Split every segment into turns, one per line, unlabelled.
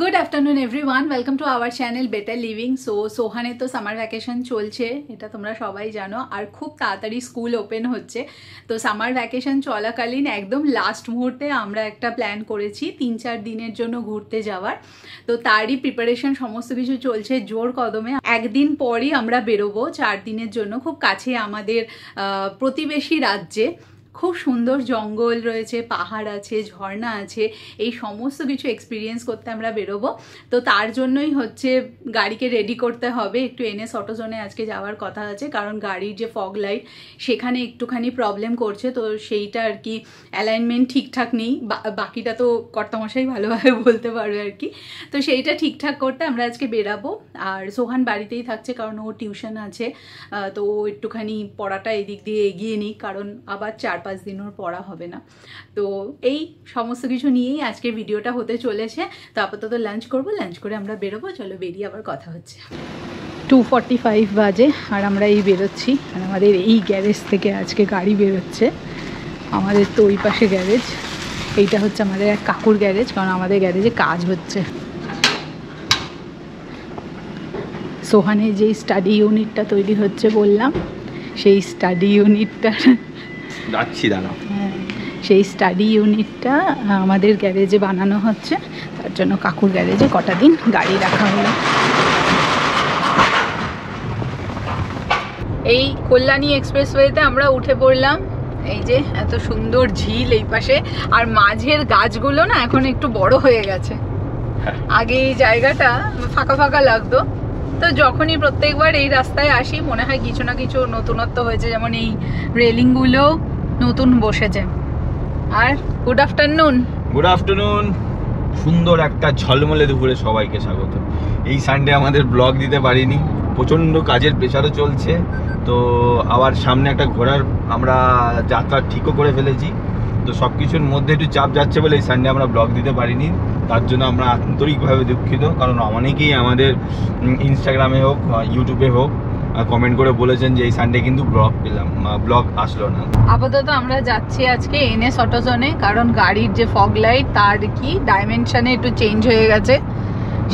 Good afternoon everyone, welcome to our channel better living. সোহানের তো summer vacation চলছে, এটা তোমরা সবাই জানো, আর খুব তাড়াতাড়ি স্কুল ওপেন হচ্ছে। তো সামার ভ্যাকেশন চলাকালীন একদম লাস্ট মুহূর্তে আমরা একটা প্ল্যান করেছি 3-4 দিনের জন্য ঘুরতে যাওয়ার। তো তারই প্রিপারেশন সমস্ত কিছু চলছে জোর কদমে। একদিন পরই আমরা বেরোবো 4 দিনের জন্য, খুব কাছে আমাদের প্রতিবেশী রাজ্যে। খুব সুন্দর জঙ্গল রয়েছে, পাহাড় আছে, ঝর্ণা আছে, এই সমস্ত কিছু এক্সপিরিয়েন্স করতে আমরা বেরোবো। তো তার জন্যই হচ্ছে গাড়িকে রেডি করতে হবে। একটু এনএস অটোজোনে আজকে যাওয়ার কথা আছে, কারণ গাড়ির যে ফগ লাইট সেখানে একটুখানি প্রবলেম করছে। তো সেইটা আর কি অ্যালাইনমেন্ট ঠিকঠাক নেই, বাকিটা তো কর্তামশাই ভালোভাবে বলতে পারবে আর কি। তো সেইটা ঠিকঠাক করতে আমরা আজকে বেরাবো। আর সোহান বাড়িতেই থাকছে, কারণ ও টিউশন আছে। তো ও একটুখানি পড়াটা এদিক দিয়ে এগিয়ে নিই, কারণ আবার 4-5 দিন ওর পড়া হবে না। তো এই সমস্ত কিছু নিয়েই আজকে ভিডিওটা হতে চলেছে। তো আপাতত লাঞ্চ করবো, লাঞ্চ করে আমরা বেরোবো। চলো বেরিয়ে আবার কথা হচ্ছে। 2:45 বাজে আর আমরা এই বেরোচ্ছি। আর আমাদের এই গ্যারেজ থেকে আজকে গাড়ি বেরোচ্ছে। আমাদের তো ওই পাশে গ্যারেজ, এইটা হচ্ছে আমাদের এক কাকুর গ্যারেজ, কারণ আমাদের গ্যারেজে কাজ হচ্ছে। সোহানের যেই স্টাডি ইউনিটটা তৈরি হচ্ছে বললাম, সেই স্টাডি ইউনিটটা
যাচ্ছি দাঁড়াও।
হ্যাঁ, সেই স্টাডি ইউনিটটা আমাদের গ্যারেজে বানানো হচ্ছে। তার জন্য কাকুর গ্যারেজে কটা দিন গাড়ি রাখা হলো। এই কল্যাণী এক্সপ্রেসওয়েতে আমরা উঠে পড়লাম। এই যে এত সুন্দর ঝিল এই পাশে, আর মাঝের গাছগুলো না এখন একটু বড় হয়ে গেছে। আগে এই জায়গাটা ফাঁকা ফাঁকা লাগতো। তো যখনই প্রত্যেকবার এই রাস্তায় আসি মনে হয় কিছু না কিছু নতুনত্ব হয়েছে, যেমন এই রেলিংগুলো নতুন বসেছে। আর গুড আফটারনুন।
Good afternoon. সুন্দর একটা ঝলমলে দুপুরে সবাইকে স্বাগত। এই সানডে আমাদের ব্লগ দিতে পারিনি, প্রচণ্ড কাজের প্রেশারও চলছে। তো আবার সামনে একটা ঘোরার আমরা যাত্রা ঠিকও করে ফেলেছি। তো সব কিছুর মধ্যে একটু চাপ যাচ্ছে বলে এই সানডে আমরা ব্লগ দিতে পারিনি। তার জন্য আমরা আন্তরিকভাবে দুঃখিত, কারণ অনেকেই আমাদের ইনস্টাগ্রামে হোক ইউটিউবে হোক কমেন্ট করে বলেছেন যে এই সানডে কিন্তু ব্লগ আসলো না।
আপাতত আমরা যাচ্ছি আজকে এনএস অটোজোনে, কারণ গাড়ির যে ফগ লাইট তার কি ডাইমেনশনে একটু চেঞ্জ হয়ে গেছে,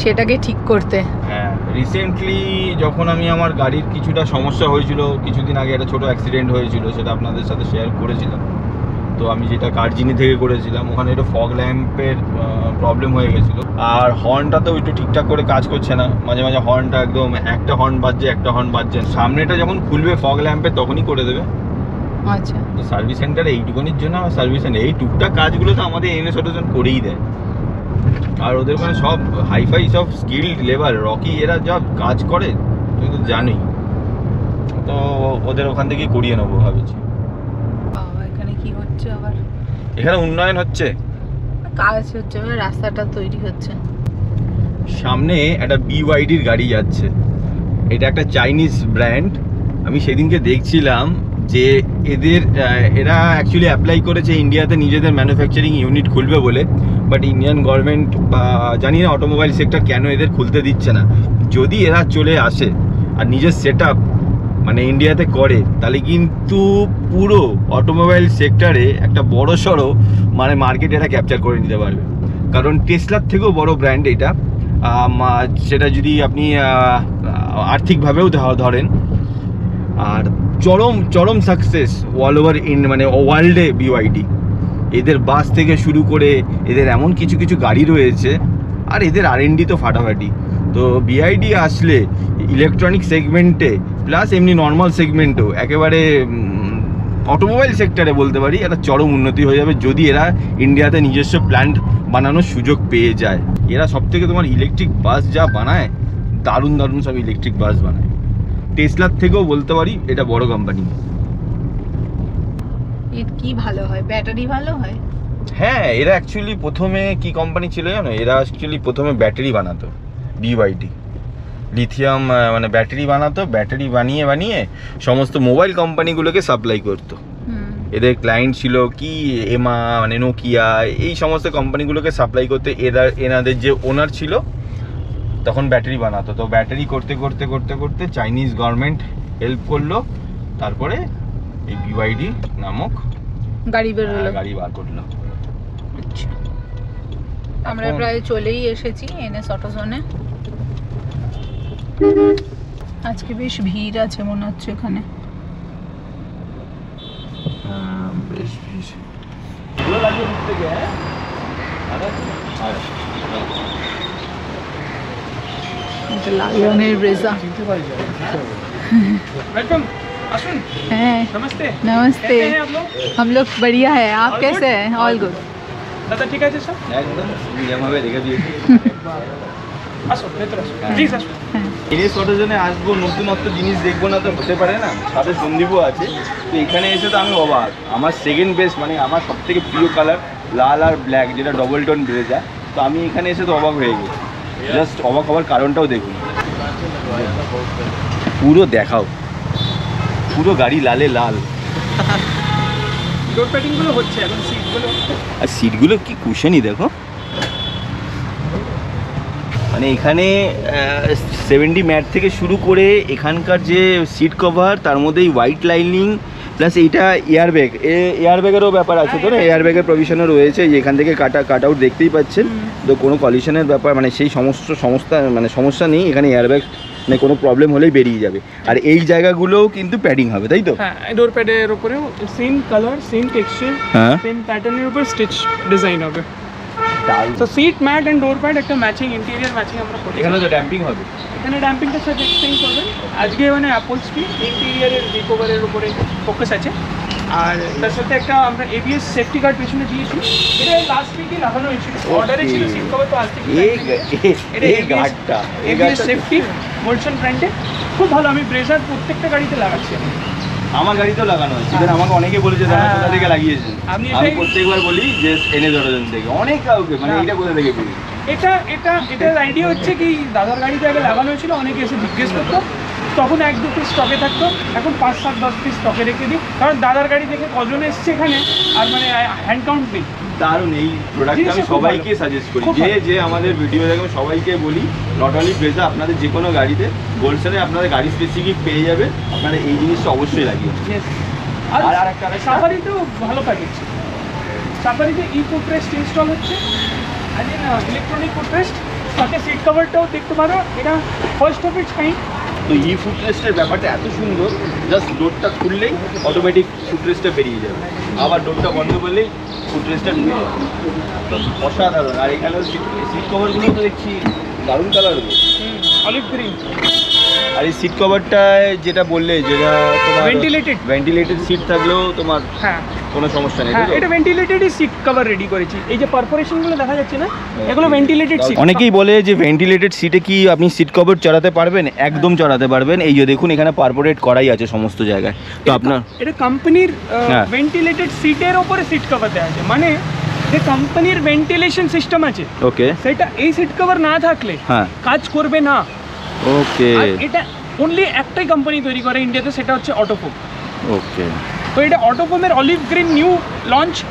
সেটাকে ঠিক করতে।
হ্যাঁ, রিসেন্টলি যখন আমি আমার গাড়ির কিছুটা সমস্যা হয়েছিল, কিছুদিন আগে একটা ছোট অ্যাক্সিডেন্ট হয়েছিল, সেটা আপনাদের সাথে শেয়ার করেছিলাম। তো আমি যেটা কারজিনি থেকে করেছিলাম, ওখানে একটা ফগ ল্যাম্পের প্রবলেম হয়ে গেছিলো। আর হর্নটাতেও একটু ঠিকঠাক করে কাজ করছে না, মাঝে মাঝে হর্নটা একদম একটা হর্ন বাজছে একটা হর্ন বাজছে। সামনেটা যখন খুলবে ফগ ল্যাম্পে তখনই করে দেবে।
আচ্ছা,
তো সার্ভিস সেন্টারে এইটুকুনির জন্য সার্ভিস সেন্টার এই টুকটাক কাজগুলো তো আমাদের এনএস অটোজন করেই দেয়। আর ওদের ওখানে সব হাইফাই সব স্কিল্ড লেবার, রকি এরা যা কাজ করে তুমি তো জানোই। তো ওদের ওখান থেকে করিয়ে নেবো ভাবেছি।
এখানে কি হচ্ছে আবার?
এখানে উন্নয়ন হচ্ছে,
কাজ হচ্ছে, রাস্তাটা তৈরি হচ্ছে।
সামনে একটা বিওয়াইডির গাড়ি যাচ্ছে। এটা একটা চাইনিজ ব্র্যান্ড। আমি সেদিনকে দেখছিলাম যে এরা অ্যাকচুয়ালি অ্যাপ্লাই করেছে ইন্ডিয়াতে নিজেদের ম্যানুফ্যাকচারিং ইউনিট খুলবে বলে, বাট ইন্ডিয়ান গভর্নমেন্ট বা জানি না অটোমোবাইল সেক্টর কেন এদের খুলতে দিচ্ছে না। যদি এরা চলে আসে আর নিজের সেট আপ মানে ইন্ডিয়াতে করে, তাহলে কিন্তু পুরো অটোমোবাইল সেক্টরে একটা বড় সড়ো মানে মার্কেট এরা ক্যাপচার করে নিতে পারবে। কারণ টেসলার থেকেও বড় ব্র্যান্ড এটা, সেটা যদি আপনি আর্থিকভাবেও ধরেন। আর চরম চরম সাকসেস অল ওভার মানে ওয়ার্ল্ডে বিওয়াইডি। এদের বাস থেকে শুরু করে এদের এমন কিছু কিছু গাড়ি রয়েছে, আর এদের R&D তো ফাটাফাটি। তো বিআইডি আসলে ইলেকট্রনিক সেগমেন্টে প্লাস এমনি নর্মাল সেগমেন্টেও একেবারে অটোমোবাইল সেক্টরে বলতে পারি একটা চরম উন্নতি হয়ে যাবে, যদি এরা ইন্ডিয়াতে নিজস্ব প্ল্যান্ট বানানোর সুযোগ পেয়ে যায়। এরা সব থেকে তোমার ইলেকট্রিক বাস যা বানায়, দারুণ দারুণ সব ইলেকট্রিক বাস বানায়। টেসলার থেকেও বলতে পারি এটা বড় কোম্পানি।
এর কি ভালো হয়? ব্যাটারি ভালো হয়?
হ্যাঁ, এরা অ্যাকচুয়ালি প্রথমে কি কোম্পানি ছিল জানো? এরা অ্যাকচুয়ালি প্রথমে ব্যাটারি বানাতো, বিওয়াইডি লিথিয়াম মানে ব্যাটারি বানাতো। ব্যাটারি বানিয়ে বানিয়ে সমস্ত মোবাইল কোম্পানিগুলোকে সাপ্লাই করতো। এদের ক্লায়েন্ট ছিল কি এমা মানে নোকিয়া, এই সমস্ত কোম্পানিগুলোকে সাপ্লাই করতে এনাদের যে ওনার ছিল তখন ব্যাটারি বানাতো। তো ব্যাটারি করতে করতে করতে করতে চাইনিজ গভর্নমেন্ট হেল্প করলো, তারপরে এই বিওয়াইডি নামক
গাড়ি বের হলো,
গাড়ি বার করলো।
আমরা প্রায় চলেই এসেছি এনএস অটোজোনে। আজকে বেশ ভিড় আছে মনে হচ্ছে এখানে।
বেশ ভিড়। ভালো লাগে ঘুরতে গিয়ে।
এটা লাল রঙের ব্রেজা।
वेलकम अश्विन
হ্যাঁ
नमस्ते
नमस्ते।
कैसे हैं आप लोग
हम लोग बढ़िया है, आप
All
कैसे हैं? All good.
दादा ठीक আছে স্যার
একদম নিয়মভাবে রেখে দিয়েছি।
আসো ভেতরে আসো প্লিজ আসো
এনএস অটোজোনে আসবো, নতুনত্ব জিনিস দেখবো না তো হতে পারে না। সাথে সন্দীপও আছে, তো এখানে এসে তো আমি অবাক। আমার সেকেন্ড বেস্ট মানে আমার সব থেকে প্রিয় কালার লাল আর ব্ল্যাক, যেটা ডবল টোন ব্লেজার। তো আমি এখানে এসে তো অবাক হয়ে গেছি। জাস্ট অবাক হওয়ার কারণটাও দেখুন, পুরো দেখাও, পুরো গাড়ি লালে লাল।
ডোর প্যাডিং গুলো হচ্ছে এখন সিটগুলো
আর সিটগুলো কি কুশনই দেখো। মানে এখানে 70 ম্যাট থেকে শুরু করে এখানকার যে সিট কভার, তার মধ্যেই হোয়াইট লাইনিং প্লাস এইটা এয়ারব্যাগ, এয়ারব্যাগেরও ব্যাপার আছে তো না, এয়ারব্যাগের প্রভিশনও রয়েছে। এখান থেকে কাট আউট দেখতেই পাচ্ছেন। তো কোনো কলিশনের ব্যাপার মানে সেই সমস্যা নেই এখানে। এয়ারব্যাগ মানে কোনো প্রবলেম হলেই বেরিয়ে যাবে। আর এই জায়গাগুলোও কিন্তু প্যাডিং হবে, তাই তো?
হ্যাঁ ডোর প্যাডের উপরেও সেম কালার সেম টেক্সচার
হ্যাঁ,
সেম প্যাটার্নের উপর স্টিচ ডিজাইন হবে।
দারুণ।
তো seat mat and door pad একটা ম্যাচিং ইন্টেরিয়র ম্যাচিং আমরা করি।
এখানে তো ড্যাম্পিং হবে।
এখানে ড্যাম্পিংটা সাথে এক্সটেন্ড করবেন। আজকে মানে অ্যাপলস্ট্রি ইন্টেরিয়রের রিকভারের উপরে ফোকাস আছে। আর তার সাথে একটা আমরা এবিএস সেফটি গার্ড পেছনে দিয়েছি। এটা লাস্ট উইকই লাগানো হয়েছিল, অর্ডারে ছিল সিট কভার, তো আজ থেকে
এই গার্ডটা
এবিএস সেফটি মোলশন ফ্রন্টে খুব ভালো। আমি ব্রেজার প্রত্যেকটা গাড়িতে লাগাচ্ছি।
আমার গাড়িতেও লাগানো হয়েছে। এবার আমাকে অনেকে বলেছে দাদা কোথা থেকে লাগিয়েছেন।
আমি
আমি প্রত্যেকবার বলি যে এনএস অটোজোন থেকে। অনেক কাউকে মানে এটা কোথা থেকে পেলি।
এটার আইডিয়া হচ্ছে কি, দাদার গাড়িতে আগে লাগানো হয়েছিল, অনেকে এসে জিজ্ঞেস করতো, তখন 1-2 পিস স্টকে থাকতো, এখন 5-7-10 পিস স্টকে রেখে দিই। কারণ দাদার গাড়ি থেকে কজন এসছে এখানে আর মানে হ্যান্ড কাউন্ট নেই।
দারুণ এই প্রোডাক্টটা আমি সবাইকে সাজেস্ট করি, যে আমাদের ভিডিও দেখে আমি সবাইকে বলি নট অনলি ব্রেজা, আপনাদের যে কোনো গাড়িতে গোলসেলে আপনাদের গাড়ি স্পেসিফিক পেয়ে যাবে, আপনারা এই জিনিসটা অবশ্যই লাগিয়ে।
আর একটা সাফারিতেও ভালো প্যাকেজ। সাফারিতে ফুটরেস্ট ইনস্টল হচ্ছে, ইলেকট্রনিক ফুটরেস্ট, সাথে সিট কভারটাও দেখতে পারো। এটা ফার্স্ট অফ ইটস কাইন্ড।
তো ফুটরেস্টের ব্যাপারটা এত সুন্দর, জাস্ট ডোরটা খুললেই অটোমেটিক ফুটরেস্টটা বেরিয়ে যাবে, আবার ডোরটা বন্ধ করলেই ফুটরেস্টটা ঢুকে যাবে। অসাধারণ। আর এখানেও সিট কভারগুলো তো দেখছি দারুণ কালার হবে,
অলিভ গ্রিন।
আর এই সিট কভারটায় যেটা বললে, যেটা তোমার ভেন্টিলেটেড সিট থাকলেও তোমার
হ্যাঁ
কোনো সমস্যা নেই।
হ্যাঁ, এটা ভেন্টিলেটেডই সিট কভার রেডি করেছি। এই যে পারফোরেশনগুলো দেখা যাচ্ছে না, এগুলো ভেন্টিলেটেড সিট।
অনেকেই বলে যে ভেন্টিলেটেড সিটে কি আপনি সিট কভার চড়াতে পারবেন? একদম চড়াতে পারবেন। এই যে দেখুন এখানে পারফোরেট করাই আছে সমস্ত জায়গায়। তো আপনার
এটা কোম্পানির ভেন্টিলেটেড সিটের উপরে সিট কভার দেওয়া আছে, মানে যে কোম্পানির ভেন্টিলেশন সিস্টেম আছে,
ওকে,
সেটা এই সিট কভার না থাকলে কাজ করবে না।
ওকে,
এটা অনলি একটাই কোম্পানি তৈরি করে ইন্ডিয়াতে, সেটা হচ্ছে অটোফোম।
ওকে,
তো এটা অটোফোমের olive green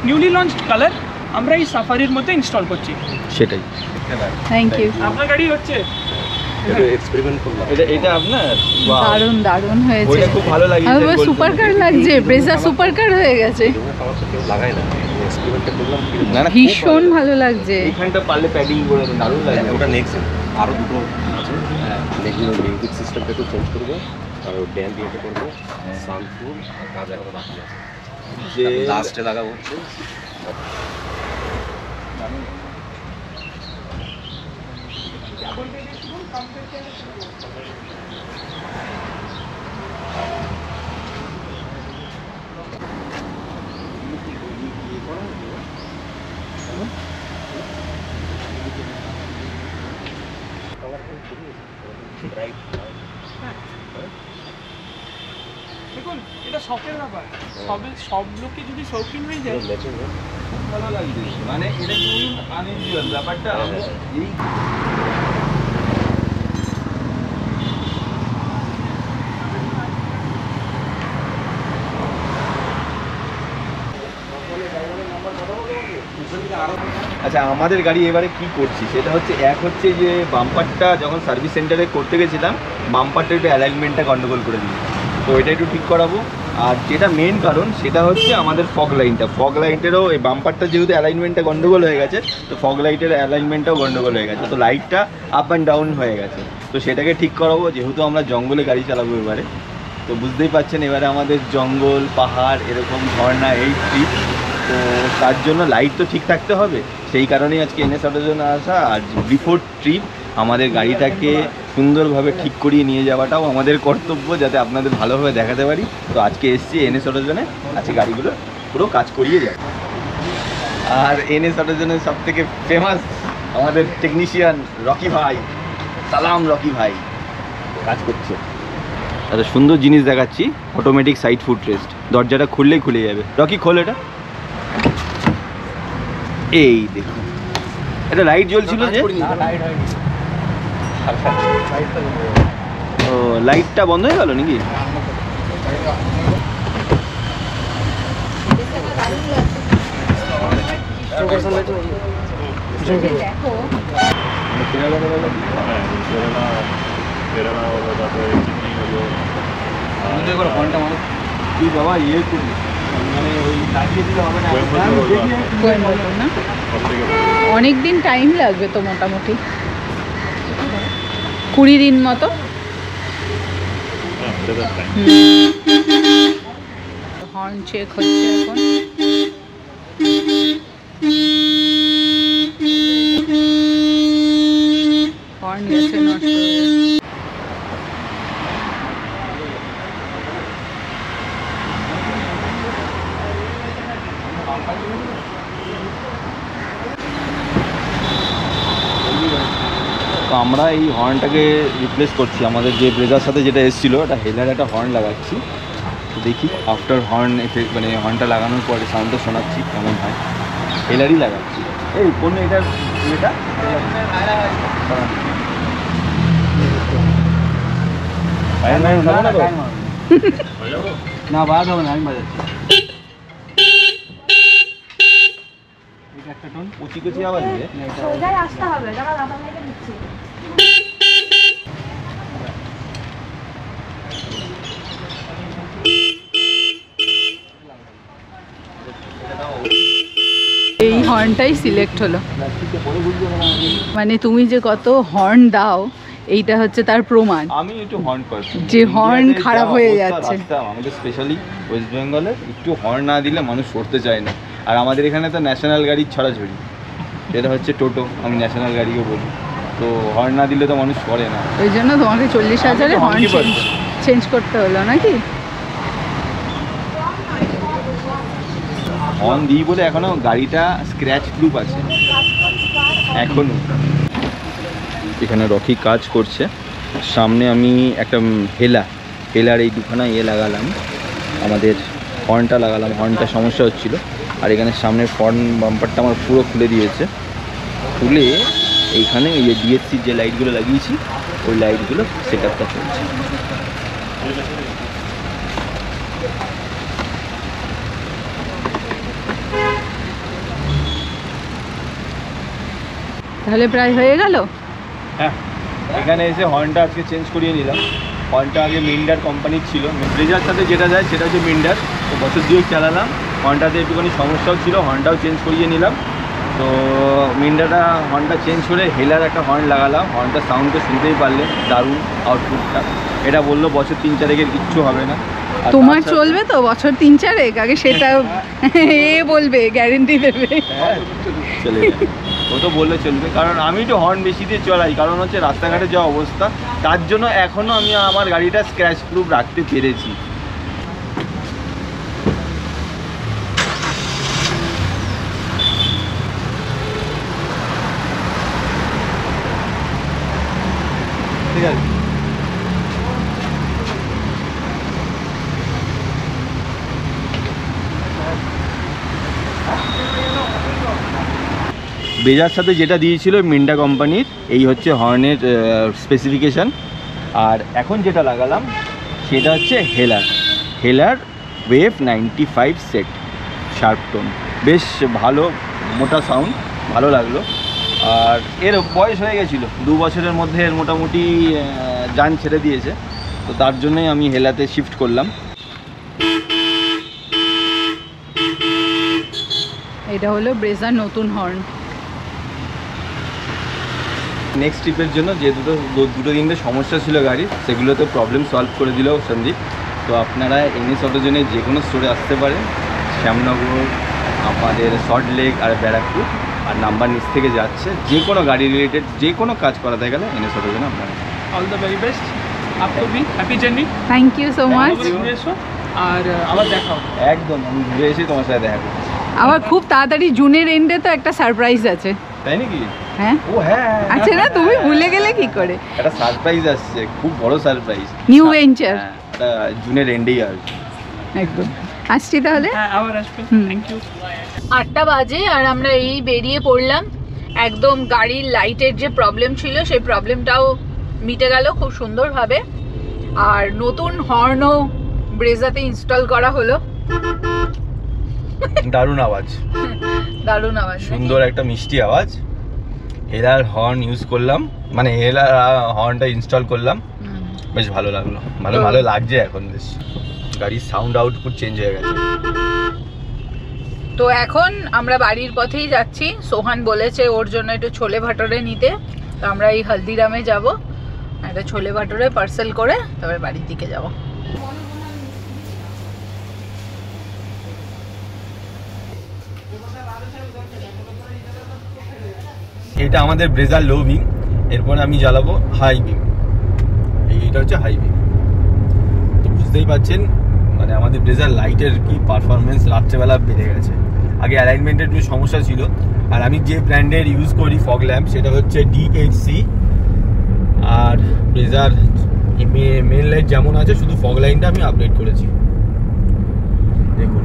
newly launched colour আমরা এই সাফারির মধ্যে ইনস্টল করছি।
সেটাই।
Thank you.
আপনার গাড়ি হচ্ছে
এটা আপনার
দারুণ হয়েছে।
ওটা খুব ভালো লাগে।
আমার সুপার কার লাগছে, ব্রেজা সুপার কার হয়ে গেছে।
না না,
ভীষণ ভালো লাগছে।
এখানটা পারলে প্যাডিং করে দারুণ লাগে।
ওটা নেক্সট আরও দুটো আছে। নেক্সট মিউজিক সিস্টেমটা একটু চেঞ্জ করবো, আর ড্যাম ইয়েটা করবো, সাউন্ডফুল কাজ এখনো বাকি আছে,
যে
লাস্টে লাগাবো হচ্ছে।
দেখুন এটা শখের ব্যাপার, সব লোকে যদি শৌখিন হয়ে যায়
খুব ভালো লাগছে। মানে এটা কি আনইউজুয়াল ব্যাপারটা। এই আচ্ছা, আমাদের গাড়ি এবারে কি করছি সেটা হচ্ছে, এক হচ্ছে যে বাম্পারটা যখন সার্ভিস সেন্টারে করতে গেছিলাম, বাম্পারটা একটু অ্যালাইনমেন্টটা গন্ডগোল করে দিই, তো এটা একটু ঠিক করাবো। আর যেটা মেন কারণ সেটা হচ্ছে আমাদের ফগ লাইটেরও এই বাম্পারটা যেহেতু অ্যালাইনমেন্টটা গন্ডগোল হয়ে গেছে, তো ফগ লাইটের অ্যালাইনমেন্টটাও গন্ডগোল হয়ে গেছে, তো লাইটটা আপ অ্যান্ড ডাউন হয়ে গেছে। তো সেটাকে ঠিক করাবো, যেহেতু আমরা জঙ্গলে গাড়ি চালাবো এবারে, তো বুঝতেই পারছেন এবারে আমাদের জঙ্গল পাহাড় এরকম ঝর্ণা এই ট্রিপ, তো তার জন্য লাইট তো ঠিক থাকতে হবে। সেই কারণেই আজকে NS অটোর জন্য আসা। আর বিফোর ট্রিপ আমাদের গাড়িটাকে সুন্দরভাবে ঠিক করিয়ে নিয়ে যাওয়াটাও আমাদের কর্তব্য, যাতে আপনাদের ভালোভাবে দেখাতে পারি। তো আজকে এসছি NS অটোর জন্য, আজকে গাড়িগুলো পুরো কাজ করিয়ে যায়। আর NS অটোর জন্য সব থেকে ফেমাস আমাদের টেকনিশিয়ান রকি ভাই। সালাম রকি ভাই, কাজ করছে। একটা সুন্দর জিনিস দেখাচ্ছি, অটোমেটিক সাইড ফুট রেস্ট। দরজাটা খুললেই খুলে যাবে। রকি খোল এটা। এই দেখুন, এটা লাইট জ্বলছিল যে, ও লাইটটা বন্ধ হয়ে গেল নাকি? তুই বাবা ইয়ে করবি, মানে ওই লাগিয়ে দিলে হবে না।
অনেক দিন টাইম লাগবে তো, মোটামুটি 20 দিন মতো। হর্ন চেক হচ্ছে এখন। হর্ন গেছে নষ্ট হয়ে।
তো আমরা এই হর্নটাকে রিপ্লেস করছি। আমাদের যে ব্রেজার সাথে যেটা এসেছিল, এটা হেলার একটা হর্ন লাগাচ্ছি। তো দেখি আফটার হর্ন এফেক্ট, মানে হর্নটা লাগানোর পরে সাউন্ডটা শোনাচ্ছি কেমন হয়। হেলারই লাগাচ্ছি। এই কোন এটা না বাদ হবে না, আমি বাজাচ্ছি। একটা টোন কুচি কুচি আওয়াজ দিয়ে
সোজা আসতে হবে, দাঁড়া দাঁড়া লেগে দিচ্ছি।
এই হর্নটাই সিলেক্ট হলো। মানে তুমি যে কত হর্ন দাও, এইটা হচ্ছে তার প্রমাণ।
আমি একটু হর্ন করছি,
যে হর্ন খারাপ হয়ে যাচ্ছে।
আমাদের স্পেশালি ওয়েস্ট বেঙ্গলে একটু হর্ন না দিলে মানুষ সরতে চায় না। আর আমাদের এখানে তো ন্যাশনাল গাড়ির ছড়াছড়ি, সেটা হচ্ছে টোটো, আমি ন্যাশনাল গাড়িও বলি। তো হর্ন না দিলে তো মানুষ সরে না,
ওই জন্য তোমাকে 40,000-এ হর্ন চেঞ্জ করতে হলো নাকি?
হর্ন দিই বলে এখনো গাড়িটা স্ক্র্যাচ প্রুফ আছে এখনো। এখানে রকি কাজ করছে, সামনে আমি একটা হেলার এই দুখানা লাগালাম, আমাদের হর্নটা লাগালাম। হর্নটা সমস্যা হচ্ছিল। আর এখানে সামনের ফ্রন্ট বাম্পারটা আমার পুরো খুলে দিয়েছে। খুলে এইখানে ওই যে ডিএসসির যে লাইটগুলো লাগিয়েছি, ওই লাইটগুলো সেট আপটা চলছে।
তাহলে প্রায় হয়ে গেল।
হ্যাঁ, এখানে এসে হর্নটা আজকে চেঞ্জ করিয়ে নিলাম। হর্নটা আগে মিন্ডার কোম্পানির ছিল, ব্রেজার সাথে যেটা যায় সেটা হচ্ছে মিন্ডার। তো বছর দুয়েক চালালাম, হর্নটাতে একটুখানি সমস্যাও ছিল, হর্নটাও চেঞ্জ করিয়ে নিলাম। তো মিন্ডাটা হর্নটা চেঞ্জ করে হেলার একটা হর্ন লাগালাম। হর্নটার সাউন্ডটা শুনতেই পারলে, দারুণ আউটপুটটা। এটা বললো বছর 3-4 কিচ্ছু হবে না।
তোমার চলবে তো বছর 3-4 আগে, সেটা এ বলবে, গ্যারেন্টি দেবে।
হ্যাঁ, চলে যাবে, ও তো বললে চলবে। কারণ আমি তো হর্ন বেশি দিয়ে চলাই, কারণ হচ্ছে রাস্তাঘাটে যা অবস্থা, তার জন্য এখনও আমি আমার গাড়িটা স্ক্র্যাচ প্রুফ রাখতে পেরেছি। ঠিক আছে, ব্রেজার সাথে যেটা দিয়েছিল মিন্ডা কোম্পানির, এই হচ্ছে হর্নের স্পেসিফিকেশান। আর এখন যেটা লাগালাম সেটা হচ্ছে হেলার ওয়েভ 95 সেট শার্প টোন। বেশ ভালো, মোটা সাউন্ড, ভালো লাগলো। আর এর বয়স হয়ে গেছিলো, 2 বছরের মধ্যে এর মোটামুটি যান ছেড়ে দিয়েছে। তো তার জন্যই আমি হেলাতে শিফট করলাম।
এটা হলো ব্রেজার নতুন হর্ন।
নেক্সট ট্রিপের জন্য যে দুটো তিনটে সমস্যা ছিল গাড়ির, সেগুলো তো প্রবলেম সলভ করে দিল সন্দীপ। তো আপনারা NS অটোজেনে যে কোনো স্টোরে আসতে পারেন, শ্যামনগর, আমাদের সল্টলেক আর ব্যারাকপুর, আর নাম্বার নিচ থেকে যাচ্ছে। যে কোনো গাড়ি রিলেটেড যে কোনো কাজ করাতে গেলে NS অটোজেনে আপনারা।
অল দ্য ভেরি বেস্ট, আপকো ভি happy journey.
Thank you so much.
ঘুরে এসো আর আবার দেখা হবে।
একদম, আমি ঘুরে এসে তোমার সাথে দেখা করছি।
আবার খুব তাড়াতাড়ি জুনের এন্ডে তো একটা সারপ্রাইজ আছে।
তাই নাকি?
হ্যাঁ।
ও হ্যাঁ,
আচ্ছা না, তুমি ভুলে গেলে কি করে?
একটা সারপ্রাইজ আসছে, খুব বড় সারপ্রাইজ,
নিউ ভেঞ্চার।
এটা জুনের এন্ডেই আসবে।
একদম। আসছি তাহলে।
হ্যাঁ, আবার আসবে। Thank you.
8টা বাজে আর আমরা এই বেরিয়ে পড়লাম। একদম গাড়ির লাইটের যে প্রবলেম ছিল সেই প্রবলেমটাও মিটে গেল খুব সুন্দরভাবে। আর নতুন হর্নও ব্রেজাতে ইনস্টল করা হলো।
দারুণ আওয়াজ,
দারুণ আওয়াজ,
সুন্দর একটা মিষ্টি আওয়াজ। হেলার হর্ন ইউজ করলাম, মানে হেলার হর্নটা ইনস্টল করলাম, বেশ ভালো লাগলো। ভালো লাগছে এখন, বেশ গাড়ির সাউন্ড আউটপুট চেঞ্জ হয়ে গেছে।
তো এখন আমরা বাড়ির পথেই যাচ্ছি। সোহান বলেছে ওর জন্য একটু ছোলে ভাটোরে নিতে, তো আমরা এই হলদিরামে যাব, একটা ছোলে ভাটোরে পার্সেল করে তবে বাড়ির দিকে যাব।
এটা আমাদের ব্রেজার লো বিম, এরপরে আমি জ্বালাবো হাই বিম। এইটা হচ্ছে হাই বিম। তো বুঝতেই পারছেন মানে আমাদের ব্রেজার লাইটের কি পারফরমেন্স রাত্রেবেলা বেড়ে গেছে। আগে অ্যালাইনমেন্টের একটু সমস্যা ছিল। আর আমি যে ব্র্যান্ডের ইউজ করি ফগ ল্যাম্প, সেটা হচ্ছে DHC। আর ব্রেজার মেন লাইট যেমন আছে, শুধু ফগ লাইনটা আমি আপডেট করেছি। দেখুন,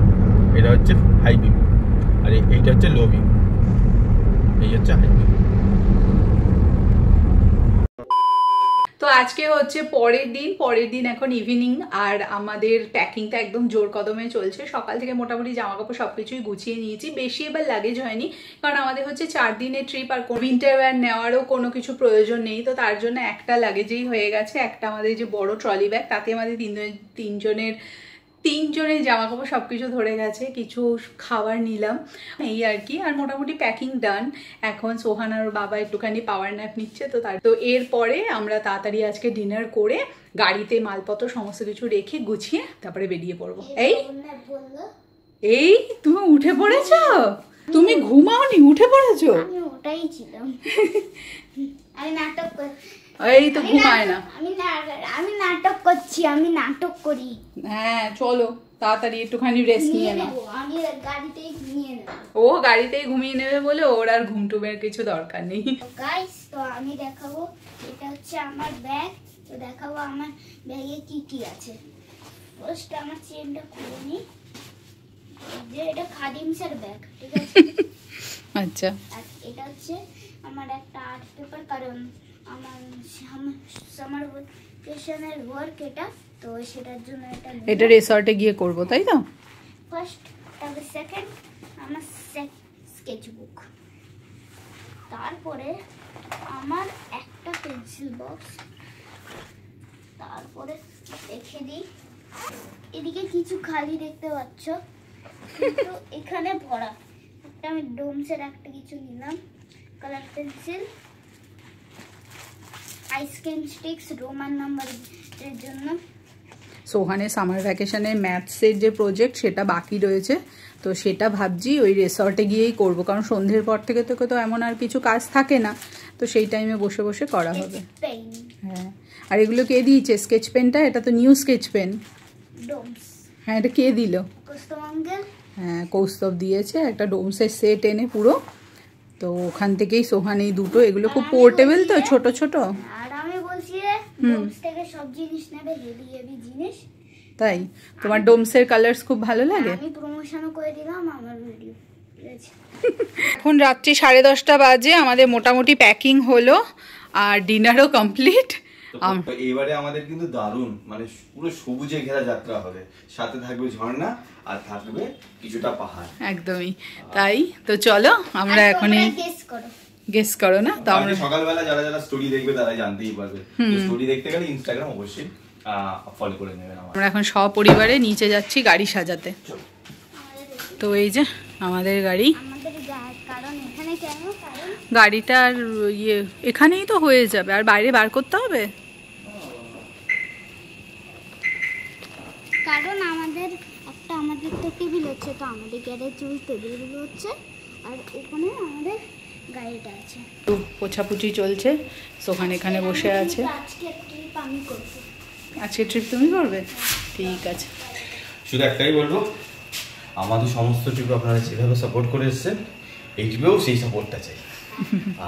এটা হচ্ছে হাই বিম আর এইটা হচ্ছে লো বিম। এই হচ্ছে হাই বিম।
তো আজকে হচ্ছে পরের দিন এখন ইভিনিং, আর আমাদের প্যাকিংটা একদম জোর কদমে চলছে। সকাল থেকে মোটামুটি জামা কাপড় সবকিছুই গুছিয়ে নিয়েছি, বেশি এবার লাগেজ হয়নি, কারণ আমাদের হচ্ছে 4 দিনের ট্রিপ, আর উইন্টার ওয়্যার নেওয়ারও কোনো কিছু প্রয়োজন নেই। তো তার জন্য একটা লাগেজেই হয়ে গেছে। একটা আমাদের যে বড় ট্রলি ব্যাগ, তাতে আমাদের তিনজনের জামা কাপড় সবকিছু ধরে গেছে। কিছু খাবার নিলাম, এই আর কি। আর মোটামুটি প্যাকিং ডান। এখন সোহান আর বাবা একটুখানি পাওয়ার ন্যাপ নিচ্ছে। তো এরপরে আমরা তাড়াতাড়ি আজকে ডিনার করে গাড়িতে মালপত্র সমস্ত কিছু রেখে গুছিয়ে তারপরে বেরিয়ে পড়বো। এই তুমি উঠে পড়েছো? তুমি ঘুমাওনি, উঠে পড়েছো?
আমি ওটাই ছিলাম। আমি নাটক করছি।
এই তো ঘুমায় না।
আমি নাটক করছি, আমি নাটক করি।
হ্যাঁ চলো তাড়াতাড়ি একটুখানি রেস্ট নিয়ে নাও।
আমি গাড়িতেই ঘুমিয়ে নেব।
ও গাড়িতেই ঘুমিয়ে নেবে বলে ওর আর ঘুম টুমের কিছু দরকার নেই।
গাইস, তো আমি দেখাবো, এটা হচ্ছে আমার ব্যাগ। তো দেখাবো আমার ব্যাগে কি কি আছে। ফার্স্ট আমার চেনটা খুলে নি, যে এটা খাদিমসের ব্যাগ, ঠিক আছে?
আচ্ছা।
আর এটা হচ্ছে আমার একটা আর্ট পেপার, কারণ আমার সামার ভ্যাকেশনের ওয়ার্ক এটা, তো সেটার জন্য
এটা রিসর্টে গিয়ে করব, তাই তো?
ফার্স্ট, তারপর সেকেন্ড আমার স্কেচ বুক, তারপরে আমার একটা পেন্সিল বক্স, তারপরে রেখে দিই। এদিকে কিছু খালি দেখতে পাচ্ছ, কিন্তু এখানে ভরা। একটা আমি ডোমসের একটা কিছু নিলাম, colour pencil, ice cream sticks Roman নাম্বারের জন্য।
সোহানের সামার ভ্যাকেশনের ম্যাথসের যে প্রজেক্ট সেটা বাকি রয়েছে, তো সেটা ভাবছি ওই রিসর্টে গিয়েই করব, কারণ সন্ধ্যের পর থেকে তো এমন আর কিছু কাজ থাকে না, তো সেই টাইমে বসে বসে করা হবে। হ্যাঁ, আর এগুলো কে দিয়েছে স্কেচ পেনটা? এটা তো নিউ স্কেচ পেন।
ডোমস।
হ্যাঁ, এটা কে দিল?
কৌস্তব।
হ্যাঁ, কৌস্তব দিয়েছে একটা ডোমসের সেট এনে পুরো। তো ওখান থেকেই সোহান এই দুটো, এগুলো খুব পোর্টেবল তো, ছোট ছোট।
আর আমি বলছি ডোমস থেকে সব জিনিস নেবে, হেভি হেভি জিনিস।
তাই তোমার ডোমসের কালারস খুব ভালো লাগে?
আমি প্রমোশনও করে দিলাম আমার ভিডিও, ঠিক আছে?
এখন রাত্রি 10:30 বাজে, আমাদের মোটামুটি প্যাকিং হলো আর ডিনারও কমপ্লিট।
এবারে আমাদের কিন্তু দারুণ, মানে পুরো সবুজে ঘেরা যাত্রা হবে। সাথে থাকবে ঝর্ণা আর থাকবে কিছুটা পাহাড়।
একদমই তাই। তো চলো আমরা এখনই গেস করো না। তো আমরা
সকালবেলা যারা স্টোরি দেখবে তারা জানতেই পারবে। স্টোরি দেখতে গেলে ইনস্টাগ্রাম অবশ্যই ফলো করে নেবেন।
আমরা এখন সপরিবারে নিচে যাচ্ছি গাড়ি সাজাতে। তো এই যে আমাদের গাড়ি।
আমাদের এখানে কেন? কারণ
গাড়িটার ইয়ে এখানেই তো হয়ে যাবে, আর বাইরে বার করতে হবে?
কারণ আমাদের তো টেবিল হচ্ছে, তো আমাদের গ্যারেজ টেবিলগুলো হচ্ছে, আর ওখানে আমাদের গাড়িটা আছে।
তো পোছাপুছি চলছে, সোহান এখানে বসে আছে।
আজকে ট্রিপ আমি করবো।
আজকে ট্রিপ তুমি করবে? ঠিক আছে।
শুধু একটাই বলবো, আমাদের সমস্ত ট্রিপে আপনারা যেভাবে সাপোর্ট করে এসেছেন, এই ট্রিপেও সেই সাপোর্টটা চাই।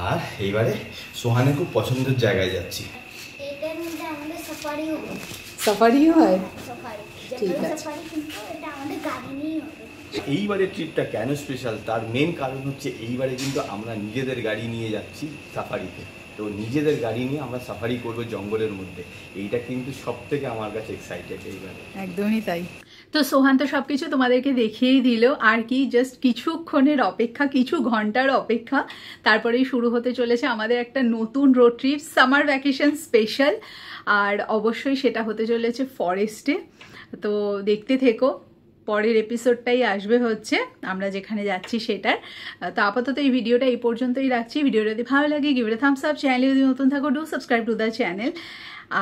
আর এইবারে সোহানের খুব পছন্দের জায়গায় যাচ্ছি।
এটার মধ্যে আমাদের সাফারিও হবে।
সাফারিও হয়?
সাফারি,
ঠিক
জঙ্গল
আছে।
সাফারি, কিন্তু এটা আমাদের গাড়ি নিয়েই হবে।
এইবারের ট্রিপটা কেন স্পেশাল, তার মেন কারণ হচ্ছে এইবারে কিন্তু আমরা নিজেদের গাড়ি নিয়ে যাচ্ছি সাফারিতে। তো নিজেদের গাড়ি নিয়ে আমরা সাফারি করবো জঙ্গলের মধ্যে, এইটা কিন্তু সব থেকে আমার কাছে এক্সাইটেড এইবারে।
একদমই তাই। তো সোহান তো সবকিছু তোমাদেরকে দেখিয়েই দিল, আর কি জাস্ট কিছুক্ষণের অপেক্ষা, কিছু ঘন্টার অপেক্ষা, তারপরেই শুরু হতে চলেছে আমাদের একটা নতুন road trip, summer vacation special. আর অবশ্যই সেটা হতে চলেছে ফরেস্টে। তো দেখতে থেকো, পরের এপিসোডটাই আসবে হচ্ছে আমরা যেখানে যাচ্ছি সেটার। তো আপাতত এই ভিডিওটা এই পর্যন্তই রাখছি। ভিডিওটা যদি ভালো লাগে give it a thumbs up, চ্যানেলে যদি নতুন থাকো do subscribe to the channel.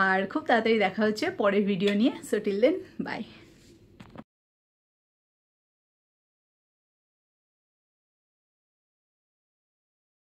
আর খুব তাড়াতাড়ি দেখা হচ্ছে পরের ভিডিও নিয়ে। So till then by.